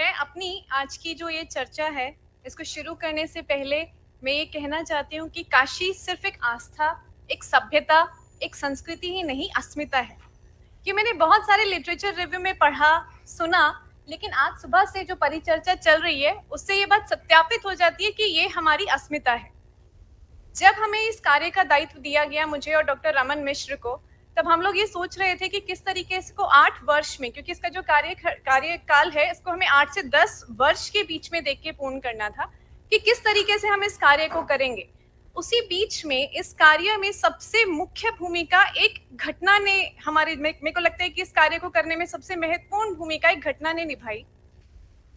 मैं अपनी आज की जो ये चर्चा है, इसको शुरू करने से पहले मैं ये कहना चाहती हूँ कि काशी सिर्फ़ एक आस्था, एक सभ्यता, एक संस्कृति ही नहीं, अस्मिता है। कि मैंने बहुत सारे लिटरेचर रिव्यू में पढ़ा, सुना, लेकिन आज सुबह से जो परिचर्चा चल रही है, उससे ये बात सत्यापित हो जाती है कि ये हमारी अस्मिता है। जब हमें इस कार्य का दायित्व दिया गया मुझे और डॉक्टर रमन मिश्र को, तब हम लोग ये सोच रहे थे कि किस तरीके से को 8 वर्ष में, क्योंकि इसका जो कार्यकाल है, इसको हमें 8 से 10 वर्ष के बीच में देख के पूर्ण करना था, कि किस तरीके से हम इस कार्य को करेंगे। उसी बीच में इस कार्य में सबसे मुख्य भूमिका एक घटना ने मेरे को लगता है कि इस कार्य को करने में सबसे महत्वपूर्ण भूमिका एक घटना ने निभाई।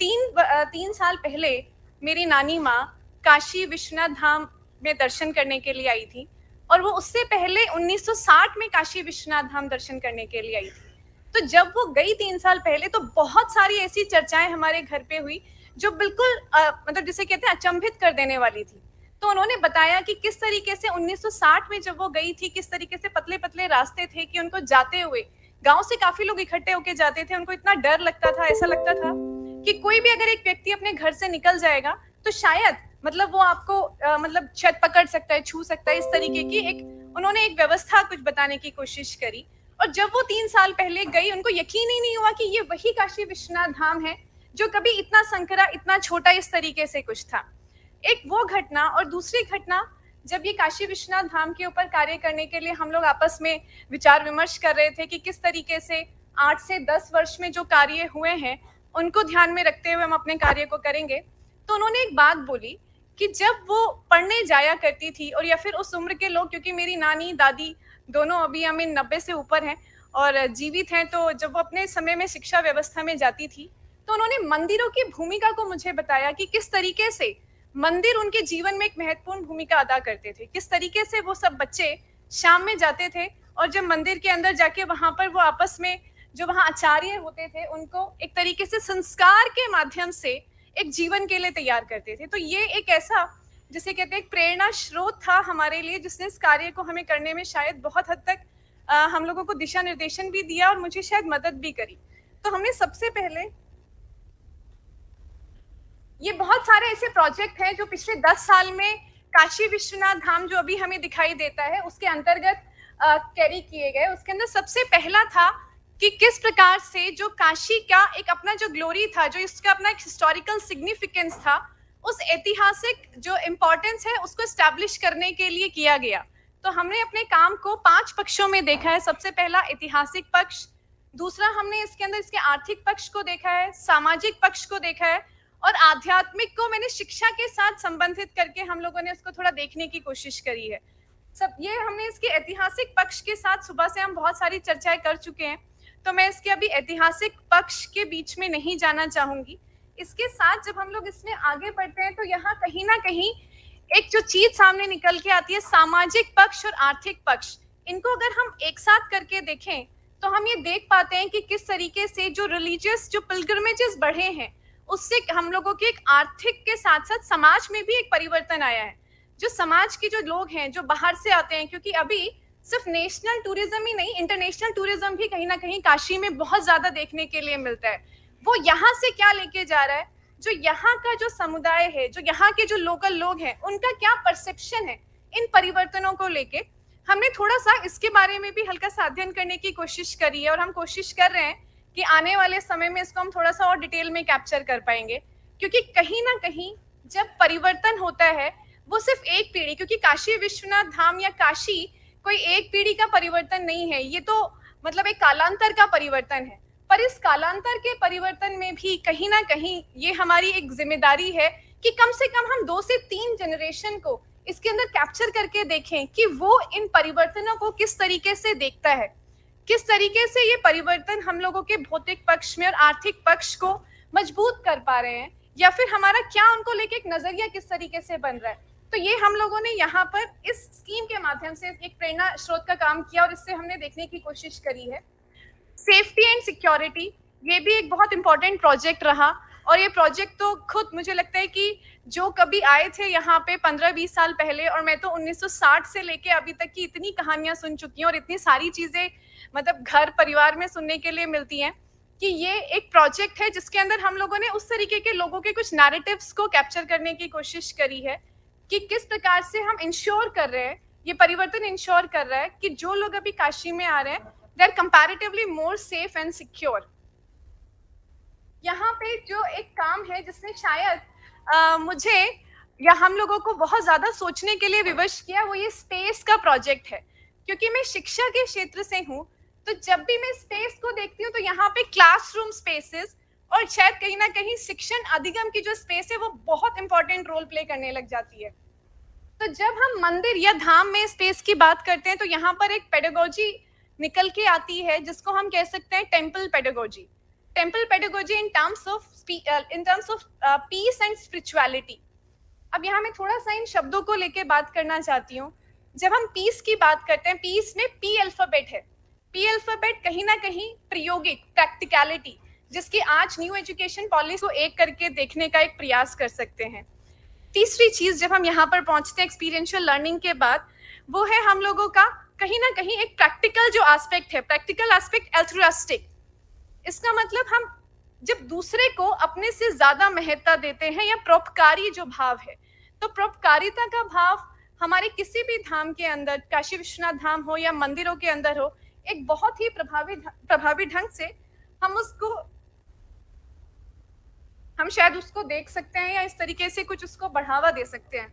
3 साल पहले मेरी नानी माँ काशी विश्वनाथ धाम में दर्शन करने के लिए आई थी और वो उससे पहले 1960 में काशी विश्वनाथ धाम दर्शन करने के लिए आई थी। तो जब वो गई 3 साल पहले, तो बहुत सारी ऐसी चर्चाएं हमारे घर पे हुई जो बिल्कुल मतलब जिसे कहते हैं अचंभित कर देने वाली थी। तो उन्होंने बताया कि किस तरीके से 1960 में जब वो गई थी, किस तरीके से पतले-पतले रास्ते थे कि उनको जाते हुए गाँव से काफ़ी लोग इकट्ठे होके जाते थे। उनको इतना डर लगता था, ऐसा लगता था कि कोई भी अगर एक व्यक्ति अपने घर से निकल जाएगा, तो शायद मतलब वो आपको मतलब शायद पकड़ सकता है, छू सकता है, इस तरीके की उन्होंने एक व्यवस्था कुछ बताने की कोशिश करी। और जब वो 3 साल पहले गई, उनको यकीन ही नहीं हुआ कि ये वही काशी विश्वनाथ धाम है, जो कभी इतना संकरा, इतना छोटा इस तरीके से कुछ था। एक वो घटना और दूसरी घटना, जब ये काशी विश्वनाथ धाम के ऊपर कार्य करने के लिए हम लोग आपस में विचार विमर्श कर रहे थे कि किस तरीके से 8 से 10 वर्ष में जो कार्य हुए हैं, उनको ध्यान में रखते हुए हम अपने कार्य को करेंगे। तो उन्होंने एक बात बोली कि जब वो पढ़ने जाया करती थी, और या फिर उस उम्र के लोग, क्योंकि मेरी नानी, दादी दोनों अभी हमें 90 से ऊपर हैं और जीवित हैं, तो जब वो अपने समय में शिक्षा व्यवस्था में जाती थी, तो उन्होंने मंदिरों की भूमिका को मुझे बताया कि किस तरीके से मंदिर उनके जीवन में एक महत्वपूर्ण भूमिका अदा करते थे। किस तरीके से वो सब बच्चे शाम में जाते थे और जब मंदिर के अंदर जाके वहाँ पर वो आपस में जो वहाँ आचार्य होते थे, उनको एक तरीके से संस्कार के माध्यम से एक जीवन के लिए तैयार करते थे। तो ये एक ऐसा, जिसे कहते हैं, एक प्रेरणा स्रोत था हमारे लिए, जिसने इस कार्य को हमें करने में शायद बहुत हद तक हम लोगों को दिशा निर्देशन भी दिया और मुझे शायद मदद भी करी। तो हमने सबसे पहले ये बहुत सारे ऐसे प्रोजेक्ट हैं जो पिछले 10 साल में काशी विश्वनाथ धाम जो अभी हमें दिखाई देता है, उसके अंतर्गत कैरी किए गए। उसके अंदर सबसे पहला था कि किस प्रकार से जो काशी का एक अपना जो ग्लोरी था, जो इसका अपना एक हिस्टोरिकल सिग्निफिकेंस था, उस ऐतिहासिक जो इम्पोर्टेंस है, उसको एस्टैब्लिश करने के लिए किया गया। तो हमने अपने काम को 5 पक्षों में देखा है। सबसे पहला ऐतिहासिक पक्ष, दूसरा हमने इसके अंदर इसके आर्थिक पक्ष को देखा है, सामाजिक पक्ष को देखा है, और आध्यात्मिक को मैंने शिक्षा के साथ संबंधित करके हम लोगों ने उसको थोड़ा देखने की कोशिश करी है। सब ये हमने इसके ऐतिहासिक पक्ष के साथ सुबह से हम बहुत सारी चर्चाएं कर चुके हैं, तो मैं इसके अभी ऐतिहासिक पक्ष के बीच में नहीं जाना चाहूंगी। इसके साथ जब हम लोग इसमें आगे बढ़ते हैं, तो यहाँ कहीं ना कहीं एक जो चीज सामने निकल के आती है, सामाजिक पक्ष और आर्थिक पक्ष, इनको अगर हम एक साथ करके देखें, तो हम ये देख पाते हैं कि किस तरीके से जो रिलीजियस जो पिलग्रिमेजेस बढ़े हैं, उससे हम लोगों की एक आर्थिक के साथ साथ समाज में भी एक परिवर्तन आया है। जो समाज के जो लोग हैं, जो बाहर से आते हैं, क्योंकि अभी सिर्फ नेशनल टूरिज्म ही नहीं, इंटरनेशनल टूरिज्म भी कहीं ना कहीं काशी में बहुत ज्यादा देखने के लिए मिलता है। वो यहाँ से क्या लेके जा रहा है, जो यहाँ का जो समुदाय है, जो यहाँ के जो लोकल लोग हैं, उनका क्या परसेप्शन है इन परिवर्तनों को लेके, हमने थोड़ा सा इसके बारे में भी हल्का सा अध्ययन करने की कोशिश करी है। और हम कोशिश कर रहे हैं कि आने वाले समय में इसको हम थोड़ा सा और डिटेल में कैप्चर कर पाएंगे, क्योंकि कहीं ना कहीं जब परिवर्तन होता है, वो सिर्फ एक पीढ़ी, क्योंकि काशी विश्वनाथ धाम या काशी कोई एक पीढ़ी का परिवर्तन नहीं है, ये तो मतलब एक कालांतर का परिवर्तन है। पर इस कालांतर के परिवर्तन में भी कहीं ना कहीं ये हमारी एक जिम्मेदारी है कि कम से कम हम 2 से 3 जनरेशन को इसके अंदर कैप्चर करके देखें कि वो इन परिवर्तनों को किस तरीके से देखता है, किस तरीके से ये परिवर्तन हम लोगों के भौतिक पक्ष में और आर्थिक पक्ष को मजबूत कर पा रहे हैं, या फिर हमारा क्या उनको लेके एक नजरिया किस तरीके से बन रहा है। तो ये हम लोगों ने यहाँ पर इस स्कीम के माध्यम से एक प्रेरणा स्रोत का काम किया और इससे हमने देखने की कोशिश करी है। सेफ्टी एंड सिक्योरिटी, ये भी एक बहुत इंपॉर्टेंट प्रोजेक्ट रहा, और ये प्रोजेक्ट तो खुद मुझे लगता है कि जो कभी आए थे यहाँ पे 15-20 साल पहले, और मैं तो 1960 से लेके अभी तक की इतनी कहानियां सुन चुकी हूँ और इतनी सारी चीजें मतलब घर परिवार में सुनने के लिए मिलती हैं कि ये एक प्रोजेक्ट है जिसके अंदर हम लोगों ने उस तरीके के लोगों के कुछ नैरेटिव्स को कैप्चर करने की कोशिश करी है कि किस प्रकार से हम इंश्योर कर रहे हैं, ये परिवर्तन इंश्योर कर रहा है कि जो लोग अभी काशी में आ रहे हैं they are comparatively more safe and secure. यहाँ पे जो एक काम है जिसने शायद मुझे या हम लोगों को बहुत ज्यादा सोचने के लिए विवश किया, वो ये स्पेस का प्रोजेक्ट है। क्योंकि मैं शिक्षा के क्षेत्र से हूँ, तो जब भी मैं स्पेस को देखती हूँ तो यहाँ पे क्लासरूम स्पेसेस और शायद कहीं ना कहीं शिक्षण अधिगम की जो स्पेस है वो बहुत इंपॉर्टेंट रोल प्ले करने लग जाती है। तो जब हम मंदिर या धाम में स्पेस की बात करते हैं तो यहाँ पर एक पेडागोजी निकल के आती है जिसको हम कह सकते हैं temple pedagogy. Temple pedagogy in terms of peace and spirituality. अब यहाँ मैं थोड़ा सा इन शब्दों को लेके बात करना चाहती हूँ। जब हम पीस की बात करते हैं, पीस में पी अल्फाबेट है। पी अल्फाबेट कहीं ना कहीं प्रायोगिक, प्रैक्टिकलिटी, जिसकी आज न्यू एजुकेशन पॉलिसी को एक करके देखने का एक प्रयास कर सकते हैं। तीसरी चीज जब हम यहाँ पर पहुंचते हैं एक्सपीरियंशियल लर्निंग के बाद, वो है हम लोगों का कहीं ना कहीं एक प्रैक्टिकल जो एस्पेक्ट है, प्रैक्टिकल एस्पेक्ट एल्ट्रुइस्टिक। इसका मतलब हम जब दूसरे को अपने से ज्यादा महत्ता देते हैं या परोपकारी जो भाव है, तो परोपकारिता का भाव हमारे किसी भी धाम के अंदर, काशी विश्वनाथ धाम हो या मंदिरों के अंदर हो, एक बहुत ही प्रभावी ढंग से हम शायद उसको देख सकते हैं या इस तरीके से कुछ उसको बढ़ावा दे सकते हैं।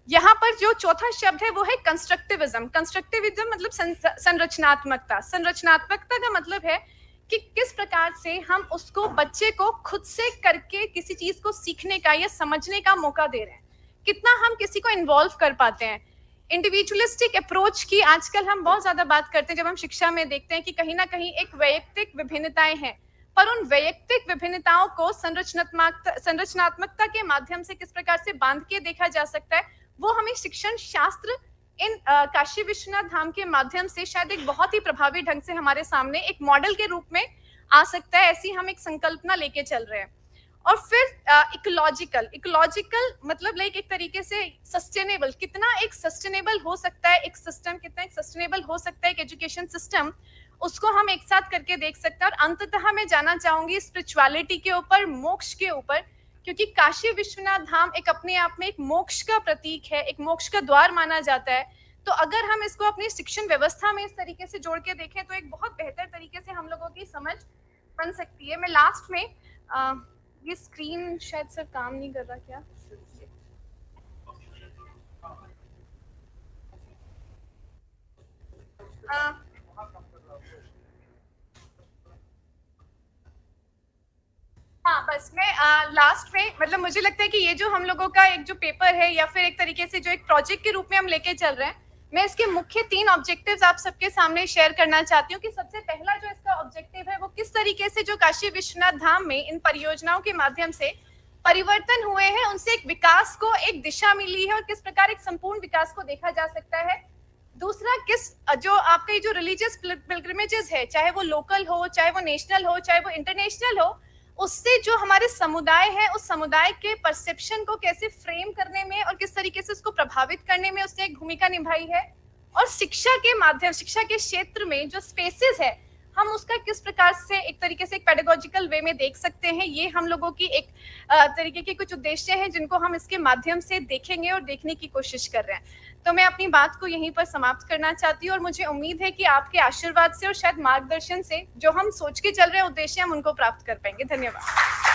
यहाँ पर जो चौथा शब्द है वो है कंस्ट्रक्टिविज्म। कंस्ट्रक्टिविज्म मतलब संरचनात्मकता। संरचनात्मकता का मतलब है कि किस प्रकार से हम उसको, बच्चे को खुद से करके किसी चीज को सीखने का या समझने का मौका दे रहे हैं, कितना हम किसी को इन्वॉल्व कर पाते हैं। इंडिविजुअलिस्टिक अप्रोच की आजकल हम बहुत ज्यादा बात करते हैं जब हम शिक्षा में देखते हैं कि कहीं ना कहीं एक वैयक्तिक विभिन्नताएं हैं, पर उन वैयक्तिक विभिन्नताओं को संरचनात्मकता के माध्यम से किस प्रकार से बांध के देखा जा सकता है, वो हमें शिक्षण शास्त्र इन काशी विश्वनाथ धाम के माध्यम से शायद एक बहुत ही प्रभावी ढंग से हमारे सामने एक मॉडल के रूप में आ सकता है। ऐसी हम एक संकल्पना लेके चल रहे हैं। और फिर इकोलॉजिकल मतलब लाइक एक तरीके से सस्टेनेबल, कितना एक सस्टेनेबल हो सकता है एक सिस्टम, कितना एक सस्टेनेबल हो सकता है एक एजुकेशन सिस्टम, उसको हम एक साथ करके देख सकते हैं। और अंततः मैं जाना चाहूंगी स्पिरिचुअलिटी के ऊपर, मोक्ष के ऊपर, क्योंकि काशी विश्वनाथ धाम एक अपने आप में एक मोक्ष का प्रतीक है, एक मोक्ष का द्वार माना जाता है। तो अगर हम इसको अपनी शिक्षण व्यवस्था में इस तरीके से जोड़ के देखें तो एक बहुत बेहतर तरीके से हम लोगों की समझ बन सकती है। मैं लास्ट में ये स्क्रीन शायद सर काम नहीं कर रहा क्या? हाँ, बस मैं लास्ट में मतलब मुझे लगता है कि ये जो हम लोगों का एक जो पेपर है या फिर एक तरीके से जो एक प्रोजेक्ट के रूप में हम लेके चल रहे हैं, मैं इसके मुख्य 3 ऑब्जेक्टिव्स आप सबके सामने शेयर करना चाहती हूँ कि सबसे पहला जो इसका ऑब्जेक्टिव है वो किस तरीके से जो काशी विश्वनाथ धाम में इन परियोजनाओं के माध्यम से परिवर्तन हुए हैं, उनसे एक विकास को एक दिशा मिली है और किस प्रकार एक संपूर्ण विकास को देखा जा सकता है। दूसरा, किस जो आपके जो रिलीजियस पिलग्रिमेजेस है, चाहे वो लोकल हो, चाहे वो नेशनल हो, चाहे वो इंटरनेशनल हो, उससे जो हमारे समुदाय है उस समुदाय के परसेप्शन को कैसे फ्रेम करने में और किस तरीके से उसको प्रभावित करने में उसने एक भूमिका निभाई है। और शिक्षा के माध्यम, शिक्षा के क्षेत्र में जो स्पेसेस है, हम उसका किस प्रकार से एक तरीके से एक पेडागोजिकल वे में देख सकते हैं। ये हम लोगों की एक तरीके के कुछ उद्देश्य हैं जिनको हम इसके माध्यम से देखेंगे और देखने की कोशिश कर रहे हैं। तो मैं अपनी बात को यहीं पर समाप्त करना चाहती हूँ और मुझे उम्मीद है कि आपके आशीर्वाद से और शायद मार्गदर्शन से जो हम सोच के चल रहे हैं उद्देश्य हम उनको प्राप्त कर पाएंगे। धन्यवाद।